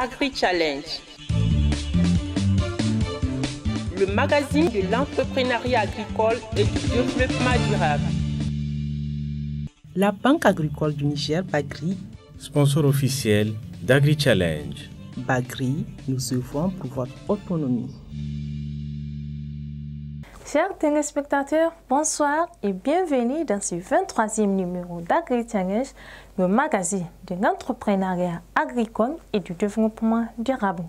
Agri-Challenge, le magazine de l'entrepreneuriat agricole et du développement durable. La Banque agricole du Niger, Bagri, sponsor officiel d'Agri-Challenge. Bagri, nous œuvrons pour votre autonomie. Chers téléspectateurs, bonsoir et bienvenue dans ce 23e numéro d'Agri-Challenge, le magazine de l'entrepreneuriat agricole et du développement durable.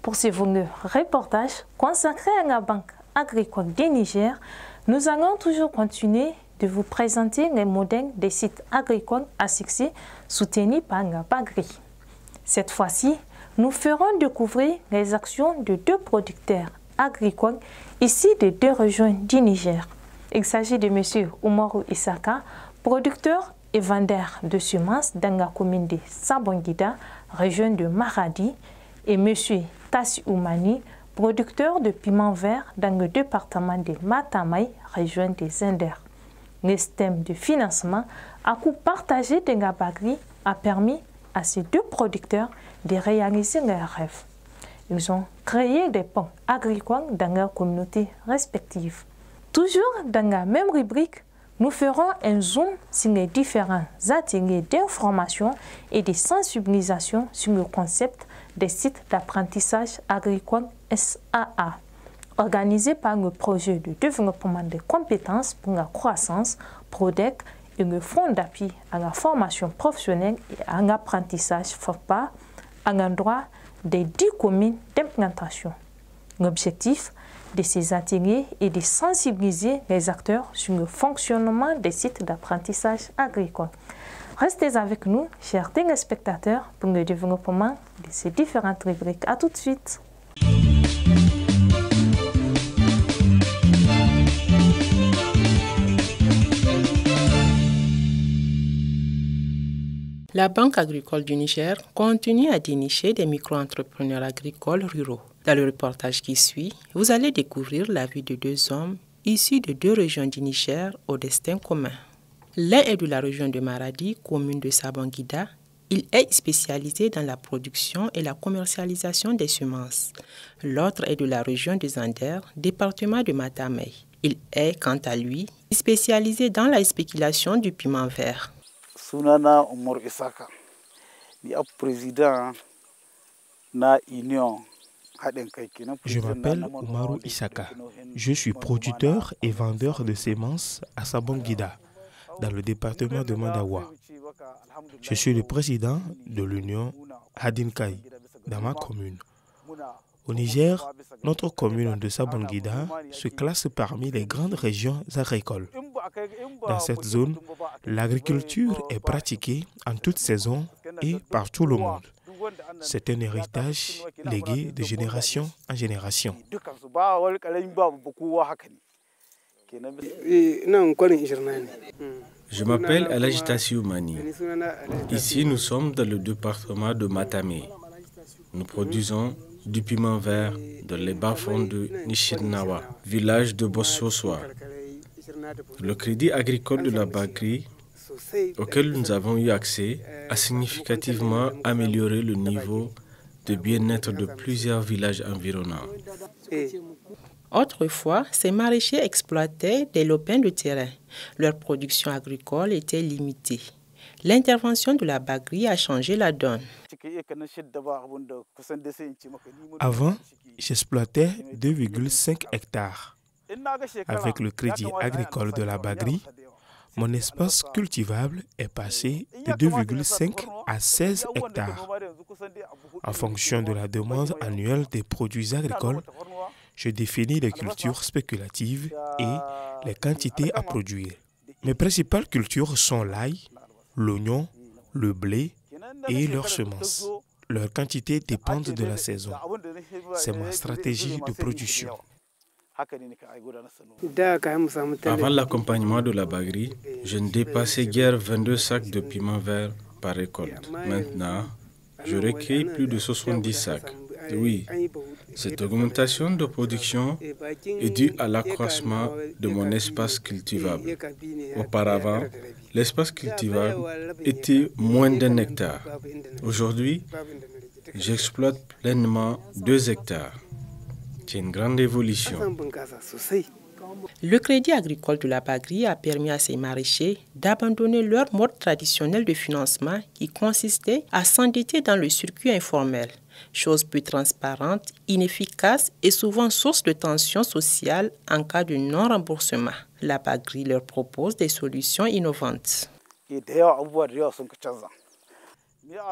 Pour ce volume reportage consacré à la Banque agricole du Niger, nous allons toujours continuer de vous présenter les modèles des sites agricoles à succès soutenus par la Bagri. Cette fois-ci, nous ferons découvrir les actions de deux producteurs agricoles ici de deux régions du Niger. Il s'agit de M. Oumarou Issaka, producteur et vendeur de semences dans la commune de Sabongida, région de Maradi, et M. Tassi Oumani, producteur de piments verts dans le département de Matamai, région des Inders. Le système de financement à coût partagé de la Bagri a permis à ces deux producteurs de réaliser leurs rêves. Ils ont créé des ponts agricoles dans leurs communautés respectives. Toujours dans la même rubrique, nous ferons un zoom sur les différents ateliers d'information et de sensibilisation sur le concept des sites d'apprentissage agricole SAA, organisés par le projet de développement des compétences pour la croissance, PRODEC, et le Fonds d'appui à la formation professionnelle et à l'apprentissage FOPA, à l'endroit des 10 communes d'implantation. L'objectif de ces ateliers est de sensibiliser les acteurs sur le fonctionnement des sites d'apprentissage agricole. Restez avec nous, chers téléspectateurs, pour le développement de ces différentes rubriques. À tout de suite. La Banque agricole du Niger continue à dénicher des micro-entrepreneurs agricoles ruraux. Dans le reportage qui suit, vous allez découvrir la vie de deux hommes issus de deux régions du Niger au destin commun. L'un est de la région de Maradi, commune de Sabongida. Il est spécialisé dans la production et la commercialisation des semences. L'autre est de la région des Anders, département de Matamei. Il est, quant à lui, spécialisé dans la spéculation du piment vert. Sunana Oumarou Issaka, ni président na union. Je m'appelle Oumarou Issaka. Je suis producteur et vendeur de semences à Sabongida, dans le département de Mandawa. Je suis le président de l'union Hadinkai, dans ma commune. Au Niger, notre commune de Sabongida se classe parmi les grandes régions agricoles. Dans cette zone, l'agriculture est pratiquée en toute saison et par tout le monde. C'est un héritage légué de génération en génération. Je m'appelle Elhaji Tassi Oumani. Ici, nous sommes dans le département de Matamei. Nous produisons du piment vert dans les bas-fonds de Nishirnawa, village de Bossossoa. Le crédit agricole de la Bagri, auquel nous avons eu accès, a significativement amélioré le niveau de bien-être de plusieurs villages environnants. Autrefois, ces maraîchers exploitaient des lopins de terrain. Leur production agricole était limitée. L'intervention de la Bagri a changé la donne. Avant, j'exploitais 2,5 hectares. Avec le crédit agricole de la Bagri, mon espace cultivable est passé de 2,5 à 16 hectares. En fonction de la demande annuelle des produits agricoles, je définis les cultures spéculatives et les quantités à produire. Mes principales cultures sont l'ail, l'oignon, le blé et leurs semences. Leurs quantités dépendent de la saison. C'est ma stratégie de production. Avant l'accompagnement de la Bagri, je ne dépassais guère 22 sacs de piment vert par récolte. Maintenant, je recueille plus de 70 sacs. Oui, cette augmentation de production est due à l'accroissement de mon espace cultivable. Auparavant, l'espace cultivable était moins d'1 hectare. Aujourd'hui, j'exploite pleinement 2 hectares. C'est une grande évolution. Le Crédit agricole de la Bagri a permis à ces maraîchers d'abandonner leur mode traditionnel de financement qui consistait à s'endetter dans le circuit informel, chose peu transparente, inefficace et souvent source de tensions sociales en cas de non-remboursement. La Bagri leur propose des solutions innovantes. Le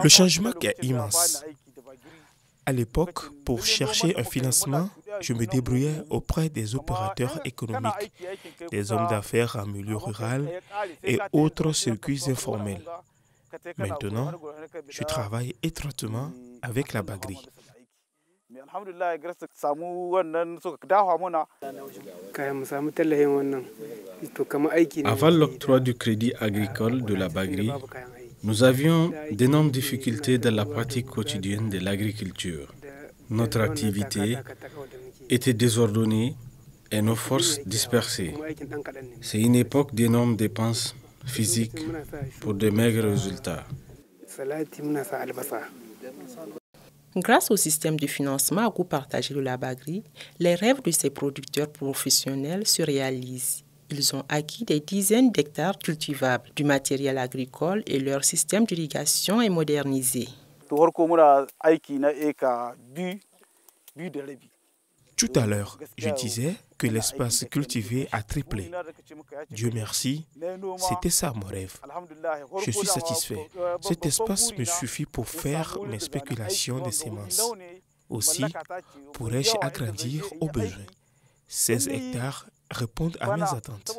changement est immense. À l'époque, pour chercher un financement, je me débrouillais auprès des opérateurs économiques, des hommes d'affaires en milieu rural et autres circuits informels. Maintenant, je travaille étroitement avec la Bagri. Avant l'octroi du crédit agricole de la Bagri, nous avions d'énormes difficultés dans la pratique quotidienne de l'agriculture. Notre activité était désordonnée et nos forces dispersées. C'est une époque d'énormes dépenses physiques pour de maigres résultats. Grâce au système de financement à coût partagé de la Bagri, les rêves de ces producteurs professionnels se réalisent. Ils ont acquis des dizaines d'hectares cultivables, du matériel agricole et leur système d'irrigation est modernisé. Tout à l'heure, je disais que l'espace cultivé a triplé. Dieu merci, c'était ça mon rêve. Je suis satisfait. Cet espace me suffit pour faire mes spéculations de semences. Aussi, pourrais-je agrandir au besoin. 16 hectares répondent à mes attentes.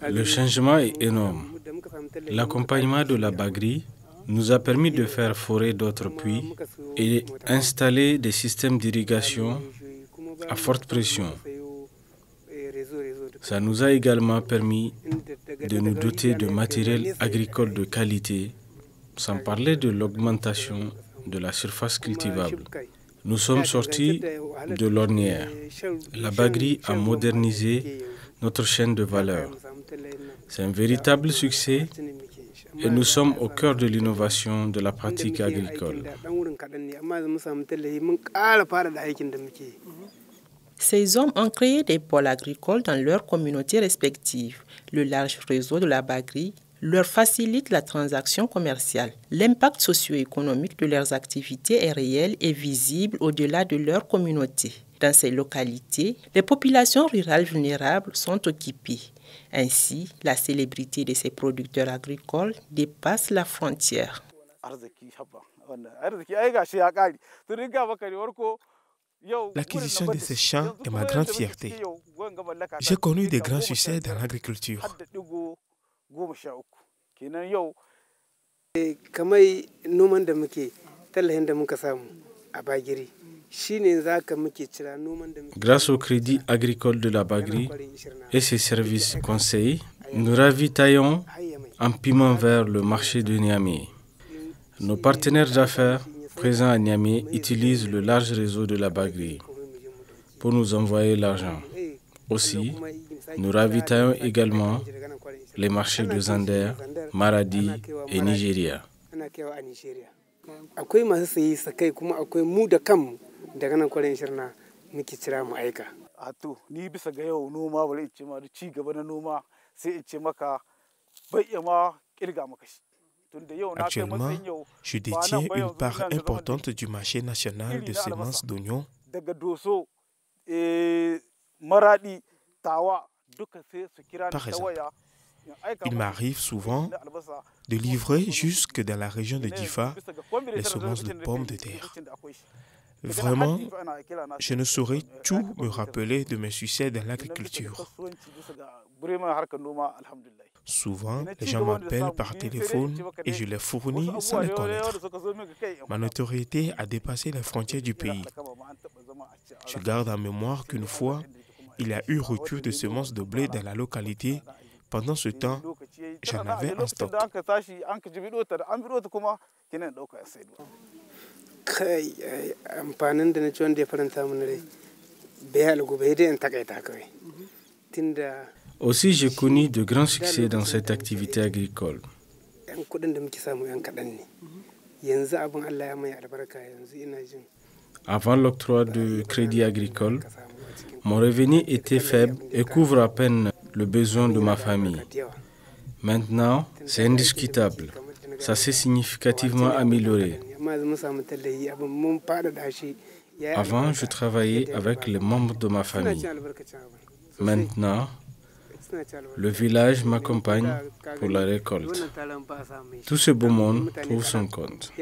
Le changement est énorme. L'accompagnement de la Bagri nous a permis de faire forer d'autres puits et installer des systèmes d'irrigation à forte pression. Ça nous a également permis de nous doter de matériel agricole de qualité, sans parler de l'augmentation de la surface cultivable. Nous sommes sortis de l'ornière. La Bagri a modernisé notre chaîne de valeur. C'est un véritable succès et nous sommes au cœur de l'innovation de la pratique agricole. Ces hommes ont créé des pôles agricoles dans leurs communautés respectives. Le large réseau de la Bagri leur facilite la transaction commerciale. L'impact socio-économique de leurs activités est réel et visible au-delà de leur communauté. Dans ces localités, les populations rurales vulnérables sont occupées. Ainsi, la célébrité de ces producteurs agricoles dépasse la frontière. L'acquisition de ces champs est ma grande fierté. J'ai connu des grands succès dans l'agriculture. Grâce au crédit agricole de la Bagri et ses services conseils, nous ravitaillons en piment vert le marché de Niamey. Nos partenaires d'affaires présents à Niamey utilisent le large réseau de la Bagri pour nous envoyer l'argent. Aussi, nous ravitaillons également les marchés de Zander, Maradi et Nigeria. Actuellement, je détiens une part importante du marché national de semences d'oignons. Par exemple, il m'arrive souvent de livrer jusque dans la région de Difa les semences de pommes de terre. Vraiment, je ne saurais tout me rappeler de mes succès dans l'agriculture. Souvent, les gens m'appellent par téléphone et je les fournis sans les connaître. Ma notoriété a dépassé les frontières du pays. Je garde en mémoire qu'une fois, il y a eu rupture de semences de blé dans la localité. Pendant ce temps, j'en avais en stock. Aussi, j'ai connu de grands succès dans cette activité agricole. Avant l'octroi du crédit agricole, mon revenu était faible et couvre à peine le besoin de ma famille. Maintenant, c'est indiscutable. Ça s'est significativement amélioré. Avant, je travaillais avec les membres de ma famille. Maintenant, le village m'accompagne pour la récolte. Tout ce beau monde trouve son compte.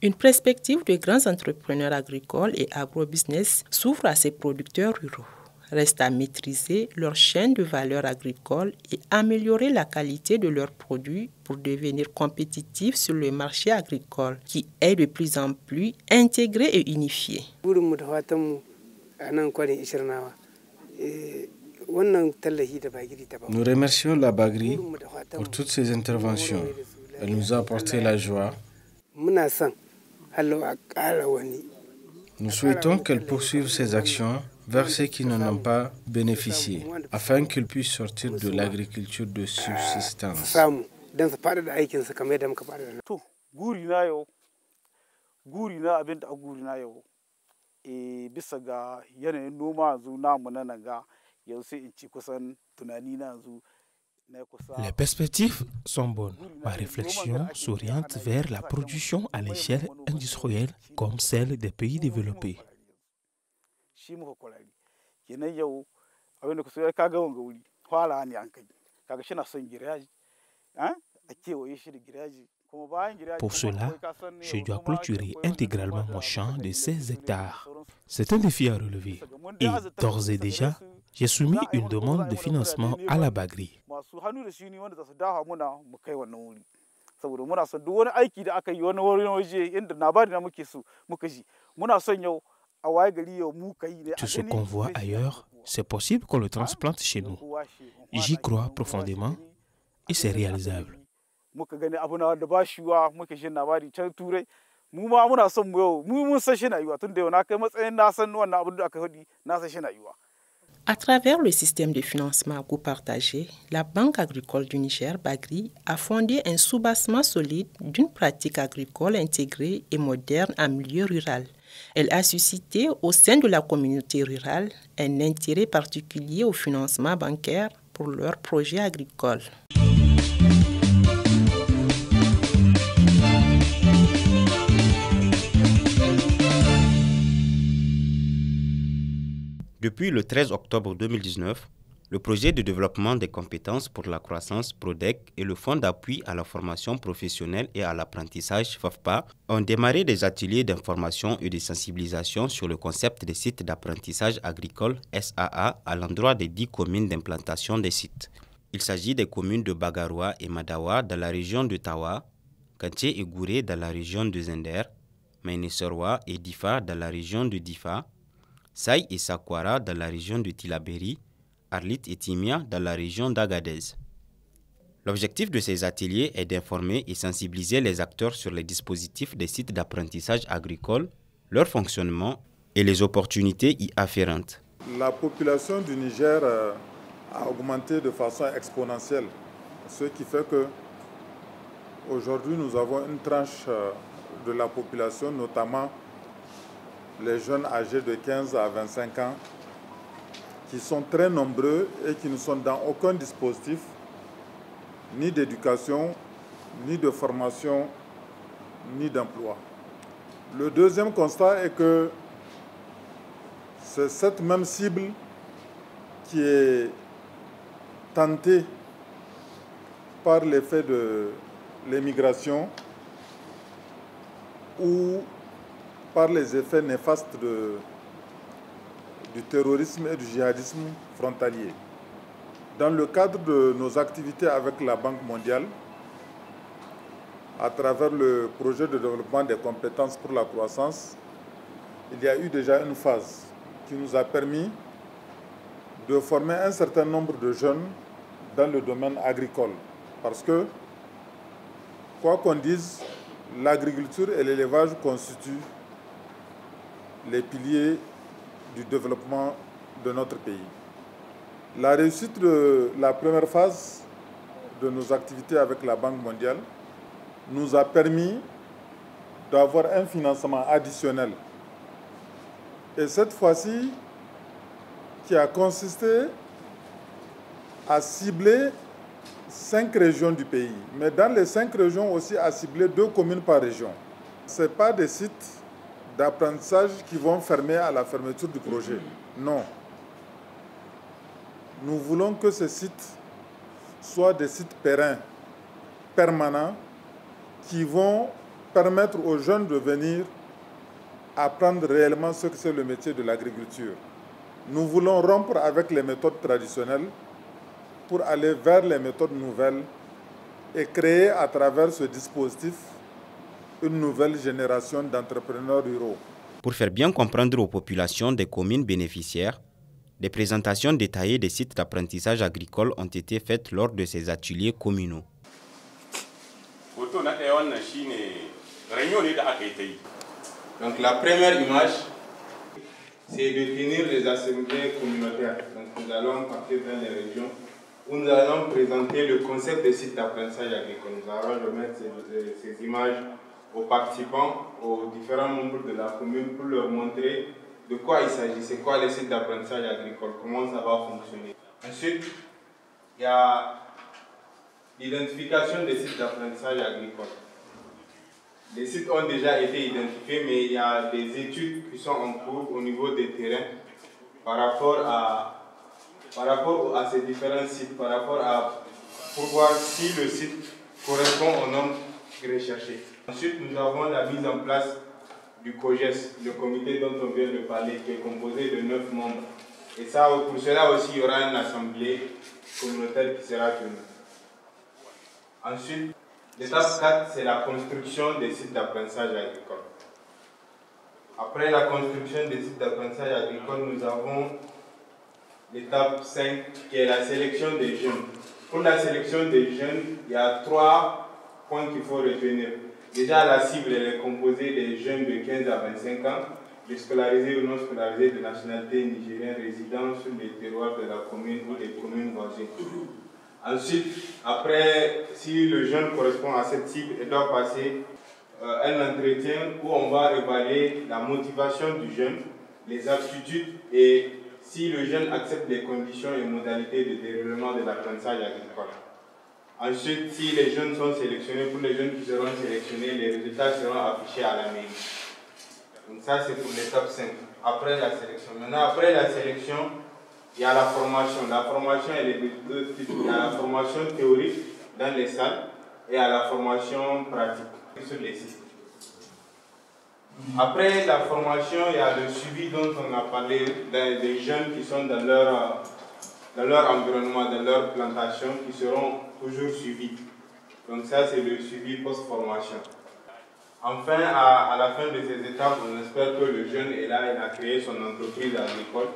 Une perspective de grands entrepreneurs agricoles et agrobusiness s'ouvre à ces producteurs ruraux. Reste à maîtriser leur chaîne de valeur agricole et améliorer la qualité de leurs produits pour devenir compétitifs sur le marché agricole qui est de plus en plus intégré et unifié. Nous remercions la Bagri pour toutes ses interventions. Elle nous a apporté la joie. Nous souhaitons qu'elle poursuive ses actions vers ceux qui n'en ont pas bénéficié, afin qu'ils puissent sortir de l'agriculture de subsistance. Les perspectives sont bonnes. Ma réflexion s'oriente vers la production à l'échelle industrielle comme celle des pays développés. Pour cela, je dois clôturer intégralement mon champ de 16 hectares. C'est un défi à relever. Et d'ores et déjà, j'ai soumis une demande de financement à la Bagri. Tout ce qu'on voit ailleurs, c'est possible qu'on le transplante chez nous. J'y crois profondément et c'est réalisable. À travers le système de financement à coût partagé, la Banque agricole du Niger, Bagri, a fondé un soubassement solide d'une pratique agricole intégrée et moderne en milieu rural. Elle a suscité au sein de la communauté rurale un intérêt particulier au financement bancaire pour leurs projets agricoles. Depuis le 13 octobre 2019, le projet de développement des compétences pour la croissance PRODEC et le Fonds d'appui à la formation professionnelle et à l'apprentissage FAFPA ont démarré des ateliers d'information et de sensibilisation sur le concept des sites d'apprentissage agricole SAA à l'endroit des 10 communes d'implantation des sites. Il s'agit des communes de Bagaroua et Madawa dans la région de Tawa, Kanché et Gouré dans la région de Zender, Mainesoroa et Difa dans la région de Difa, Saï et Sakwara dans la région de Tilaberi, Arlit et Timia dans la région d'Agadez. L'objectif de ces ateliers est d'informer et sensibiliser les acteurs sur les dispositifs des sites d'apprentissage agricole, leur fonctionnement et les opportunités y afférentes. La population du Niger a augmenté de façon exponentielle, ce qui fait que aujourd'hui nous avons une tranche de la population, notamment les jeunes âgés de 15 à 25 ans, qui sont très nombreux et qui ne sont dans aucun dispositif, ni d'éducation, ni de formation, ni d'emploi. Le deuxième constat est que c'est cette même cible qui est tentée par l'effet de l'émigration ou par les effets néfastes du terrorisme et du djihadisme frontalier. Dans le cadre de nos activités avec la Banque mondiale, à travers le projet de développement des compétences pour la croissance, il y a eu déjà une phase qui nous a permis de former un certain nombre de jeunes dans le domaine agricole. Parce que Quoi qu'on dise, l'agriculture et l'élevage constituent les piliers du développement de notre pays. La réussite de la première phase de nos activités avec la Banque mondiale nous a permis d'avoir un financement additionnel. Et cette fois-ci, qui a consisté à cibler 5 régions du pays. Mais dans les 5 régions aussi, à cibler 2 communes par région. Ce n'est pas des sites d'apprentissage qui vont fermer à la fermeture du projet. Non. Nous voulons que ces sites soient des sites pérennes, permanents, qui vont permettre aux jeunes de venir apprendre réellement ce que c'est le métier de l'agriculture. Nous voulons rompre avec les méthodes traditionnelles pour aller vers les méthodes nouvelles et créer à travers ce dispositif une nouvelle génération d'entrepreneurs ruraux. Pour faire bien comprendre aux populations des communes bénéficiaires, des présentations détaillées des sites d'apprentissage agricole ont été faites lors de ces ateliers communaux. Donc la première image, c'est de tenir les assemblées communautaires. Donc nous allons partir dans les régions où nous allons présenter le concept des sites d'apprentissage agricole. Nous allons remettre ces images aux participants, aux différents membres de la commune pour leur montrer de quoi il s'agit, c'est quoi les sites d'apprentissage agricole, comment ça va fonctionner. Ensuite, il y a l'identification des sites d'apprentissage agricole. Les sites ont déjà été identifiés, mais il y a des études qui sont en cours au niveau des terrains par rapport à ces différents sites, pour voir si le site correspond aux normes recherchées. Ensuite, nous avons la mise en place du COGES, le comité dont on vient de parler, qui est composé de 9 membres. Et ça, pour cela aussi, il y aura une assemblée communautaire qui sera tenue. Ensuite, l'étape 4, c'est la construction des sites d'apprentissage agricole. Après la construction des sites d'apprentissage agricole, nous avons l'étape 5, qui est la sélection des jeunes. Pour la sélection des jeunes, il y a 3 points qu'il faut retenir. Déjà, la cible elle est composée des jeunes de 15 à 25 ans, des scolarisés ou non scolarisés de nationalité nigérienne résidant sur les terroirs de la commune ou des communes voisines. Ensuite, après, si le jeune correspond à cette cible, il doit passer un entretien où on va évaluer la motivation du jeune, les aptitudes et si le jeune accepte les conditions et modalités de déroulement de l'apprentissage agricole. Ensuite, si les jeunes sont sélectionnés, pour les jeunes qui seront sélectionnés, les résultats seront affichés à la mairie. Donc ça, c'est pour l'étape 5. Après la sélection. Maintenant, après la sélection, il y a la formation. La formation, elle est de 2 types. Il y a la formation théorique dans les salles et à la formation pratique sur les sites. Après la formation, il y a le suivi dont on a parlé des jeunes qui sont dans leur environnement, dans leur plantation, qui seront toujours suivis. Donc ça, c'est le suivi post-formation. Enfin, à la fin de ces étapes, on espère que le jeune est là, il a créé son entreprise agricole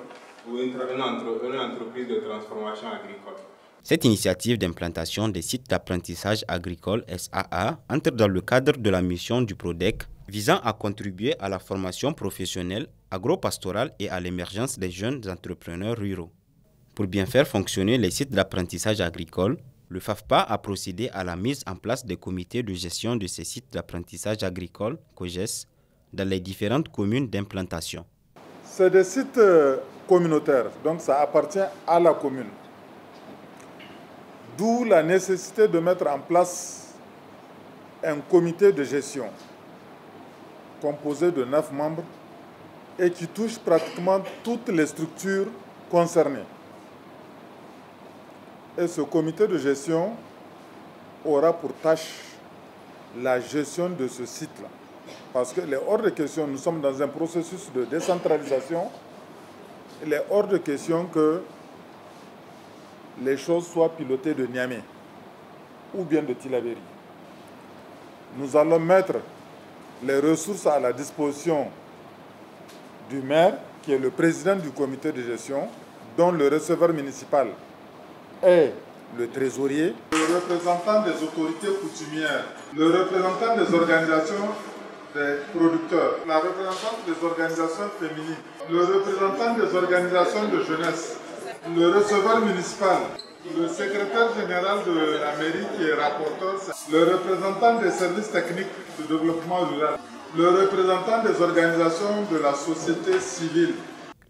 ou une entreprise de transformation agricole. Cette initiative d'implantation des sites d'apprentissage agricole SAA entre dans le cadre de la mission du PRODEC visant à contribuer à la formation professionnelle, agro-pastorale et à l'émergence des jeunes entrepreneurs ruraux. Pour bien faire fonctionner les sites d'apprentissage agricole, le FAFPA a procédé à la mise en place des comités de gestion de ces sites d'apprentissage agricole, COGES, dans les différentes communes d'implantation. C'est des sites communautaires, donc ça appartient à la commune. D'où la nécessité de mettre en place un comité de gestion composé de 9 membres et qui touche pratiquement toutes les structures concernées. Et ce comité de gestion aura pour tâche la gestion de ce site-là. Parce qu'il est hors de question, nous sommes dans un processus de décentralisation, il est hors de question que les choses soient pilotées de Niamey ou bien de Tillabéri. Nous allons mettre les ressources à la disposition du maire, qui est le président du comité de gestion, dont le receveur municipal est le trésorier, le représentant des autorités coutumières, le représentant des organisations des producteurs, la représentante des organisations féminines, le représentant des organisations de jeunesse, le receveur municipal, le secrétaire général de la mairie qui est rapporteur, le représentant des services techniques de développement rural, le représentant des organisations de la société civile.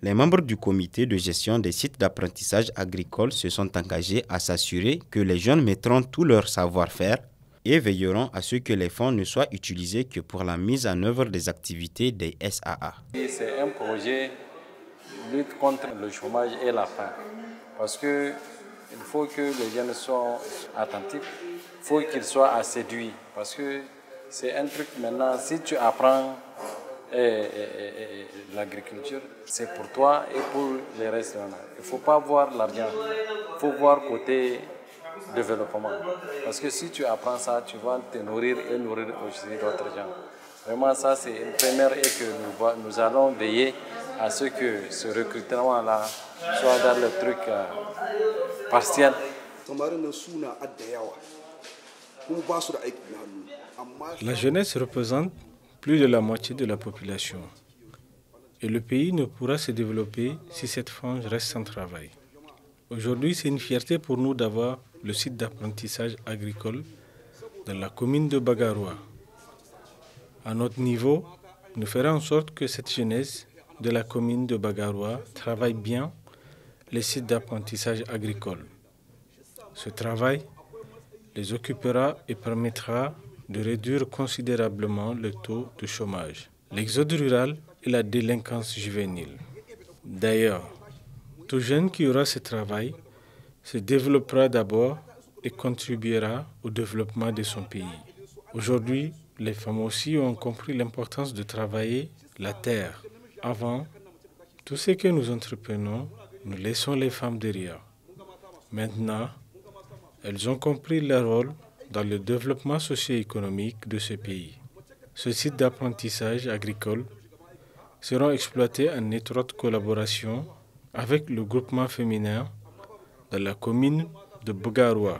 Les membres du comité de gestion des sites d'apprentissage agricole se sont engagés à s'assurer que les jeunes mettront tout leur savoir-faire et veilleront à ce que les fonds ne soient utilisés que pour la mise en œuvre des activités des SAA. C'est un projet de lutte contre le chômage et la faim. Parce qu'il faut que les jeunes soient attentifs, il faut qu'ils soient séduits. Parce que c'est un truc maintenant, si tu apprends l'agriculture, c'est pour toi et pour les restes. Il ne faut pas voir l'argent, il faut voir côté développement. Parce que si tu apprends ça, tu vas te nourrir et nourrir aussi d'autres gens. Vraiment, ça c'est une première et que nous allons veiller à ce que ce recrutement-là soit dans le truc partiel. La jeunesse représente plus de la moitié de la population. Et le pays ne pourra se développer si cette frange reste sans travail. Aujourd'hui, c'est une fierté pour nous d'avoir le site d'apprentissage agricole dans la commune de Bagaroua. À notre niveau, nous ferons en sorte que cette jeunesse de la commune de Bagaroua travaille bien les sites d'apprentissage agricole. Ce travail les occupera et permettra de réduire considérablement le taux de chômage, l'exode rural et la délinquance juvénile. D'ailleurs, tout jeune qui aura ce travail se développera d'abord et contribuera au développement de son pays. Aujourd'hui, les femmes aussi ont compris l'importance de travailler la terre. Avant, tout ce que nous entreprenons, nous laissons les femmes derrière. Maintenant, elles ont compris leur rôle dans le développement socio-économique de ce pays. Ce site d'apprentissage agricole sera exploité en étroite collaboration avec le groupement féminin de la commune de Bagaroua.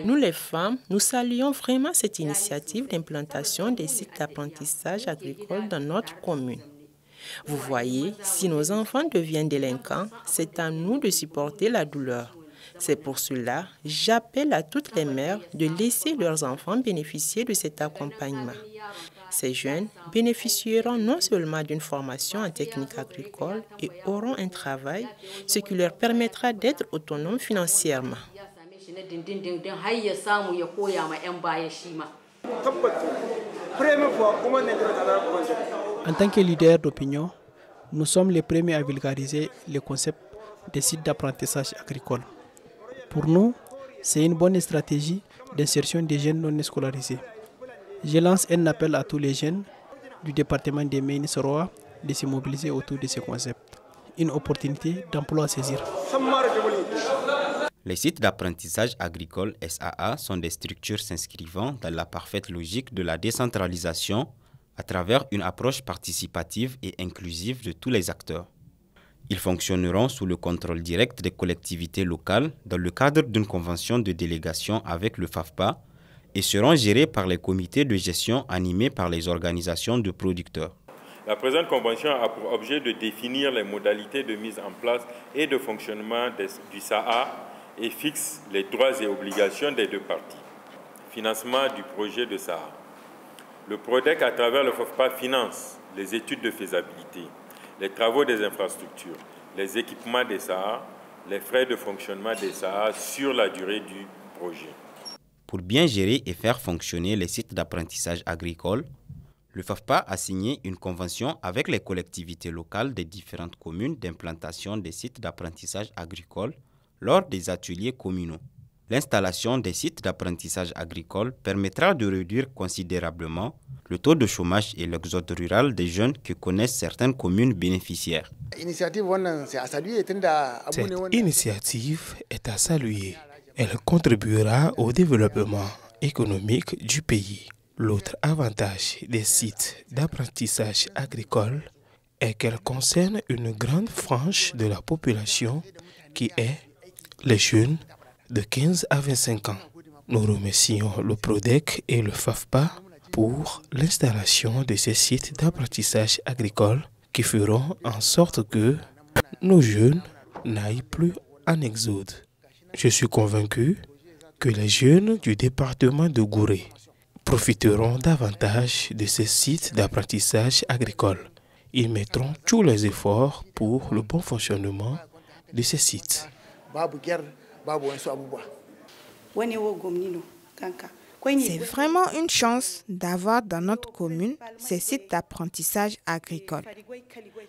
Nous les femmes, nous saluons vraiment cette initiative d'implantation des sites d'apprentissage agricole dans notre commune. Vous voyez, si nos enfants deviennent délinquants, c'est à nous de supporter la douleur. C'est pour cela, j'appelle à toutes les mères de laisser leurs enfants bénéficier de cet accompagnement. Ces jeunes bénéficieront non seulement d'une formation en technique agricole et auront un travail, ce qui leur permettra d'être autonomes financièrement. En tant que leader d'opinion, nous sommes les premiers à vulgariser le concept des sites d'apprentissage agricole. Pour nous, c'est une bonne stratégie d'insertion des jeunes non scolarisés. Je lance un appel à tous les jeunes du département des Méni-Soroa de se mobiliser autour de ce concept. Une opportunité d'emploi à saisir. Les sites d'apprentissage agricole SAA sont des structures s'inscrivant dans la parfaite logique de la décentralisation à travers une approche participative et inclusive de tous les acteurs. Ils fonctionneront sous le contrôle direct des collectivités locales dans le cadre d'une convention de délégation avec le FAFPA et seront gérés par les comités de gestion animés par les organisations de producteurs. La présente convention a pour objet de définir les modalités de mise en place et de fonctionnement du SAA et fixe les droits et obligations des deux parties. Financement du projet de SAA. Le PRODEC, à travers le FAFPA, finance les études de faisabilité, les travaux des infrastructures, les équipements des SAA, les frais de fonctionnement des SAA sur la durée du projet. Pour bien gérer et faire fonctionner les sites d'apprentissage agricole, le FAFPA a signé une convention avec les collectivités locales des différentes communes d'implantation des sites d'apprentissage agricole lors des ateliers communaux. L'installation des sites d'apprentissage agricole permettra de réduire considérablement le taux de chômage et l'exode rural des jeunes que connaissent certaines communes bénéficiaires. Cette initiative est à saluer. Elle contribuera au développement économique du pays. L'autre avantage des sites d'apprentissage agricole est qu'elle concerne une grande frange de la population qui est les jeunes de 15 à 25 ans. Nous remercions le PRODEC et le FAFPA pour l'installation de ces sites d'apprentissage agricole qui feront en sorte que nos jeunes n'aillent plus en exode. Je suis convaincu que les jeunes du département de Gouré profiteront davantage de ces sites d'apprentissage agricole. Ils mettront tous les efforts pour le bon fonctionnement de ces sites. C'est vraiment une chance d'avoir dans notre commune ces sites d'apprentissage agricole.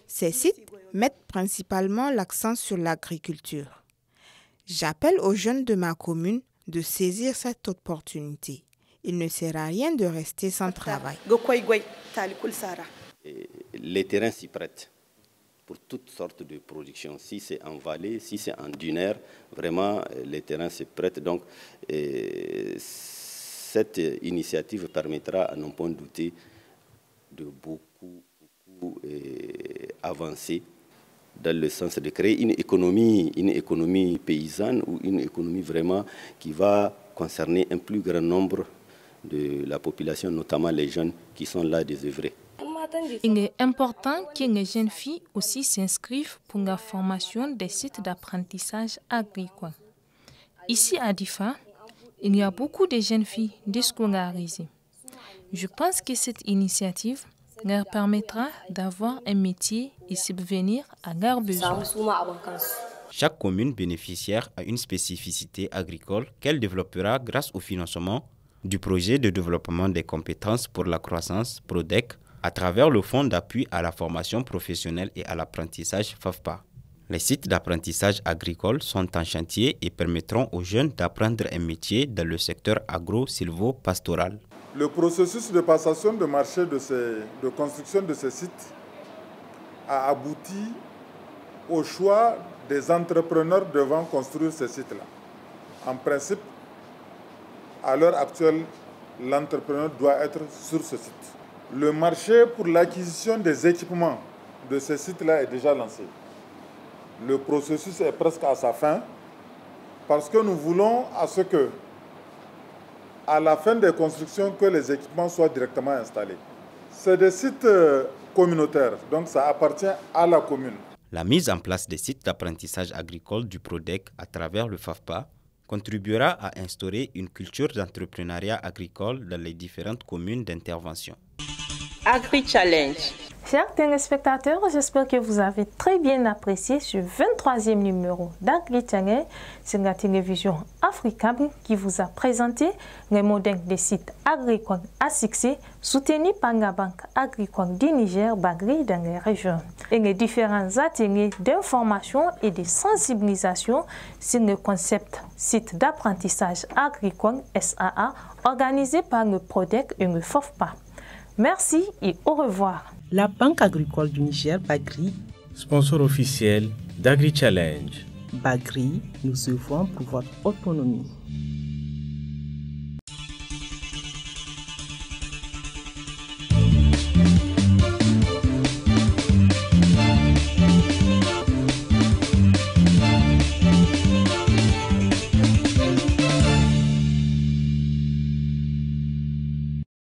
Ces sites mettent principalement l'accent sur l'agriculture. J'appelle aux jeunes de ma commune de saisir cette opportunité. Il ne sert à rien de rester sans travail. Les terrains s'y prêtent pour toutes sortes de productions. Si c'est en vallée, si c'est en dunaire, vraiment les terrains se prêtent. Donc cette initiative permettra à n'en point douter de beaucoup avancer dans le sens de créer une économie paysanne ou une économie vraiment qui va concerner un plus grand nombre de la population, notamment les jeunes qui sont là désœuvrés. Il est important que les jeunes filles aussi s'inscrivent pour la formation des sites d'apprentissage agricole. Ici à Difa, il y a beaucoup de jeunes filles déscolarisées. Je pense que cette initiative leur permettra d'avoir un métier et subvenir à leurs besoins. Chaque commune bénéficiaire a une spécificité agricole qu'elle développera grâce au financement du projet de développement des compétences pour la croissance PRODEC à travers le Fonds d'appui à la formation professionnelle et à l'apprentissage FAFPA. Les sites d'apprentissage agricole sont en chantier et permettront aux jeunes d'apprendre un métier dans le secteur agro-silvo-pastoral. Le processus de passation de marché de construction de ces sites a abouti au choix des entrepreneurs devant construire ces sites-là. En principe, à l'heure actuelle, l'entrepreneur doit être sur ce site. Le marché pour l'acquisition des équipements de ces sites-là est déjà lancé. Le processus est presque à sa fin parce que nous voulons à ce que, à la fin des constructions, que les équipements soient directement installés. C'est des sites communautaires, donc ça appartient à la commune. La mise en place des sites d'apprentissage agricole du PRODEC à travers le FAFPA contribuera à instaurer une culture d'entrepreneuriat agricole dans les différentes communes d'intervention. Agri-Challenge. Chers téléspectateurs, j'espère que vous avez très bien apprécié ce 23e numéro d'Agri-Challenge sur la télévision Africable qui vous a présenté les modèles des sites agricoles à succès soutenus par la Banque agricole du Niger, Bagri, dans les régions, et les différents ateliers d'information et de sensibilisation sur le concept site d'apprentissage agricole SAA organisé par le PRODEC et le FAFPA. Merci et au revoir. La Banque agricole du Niger, Bagri, sponsor officiel d'Agri-Challenge. Bagri, nous œuvrons pour votre autonomie.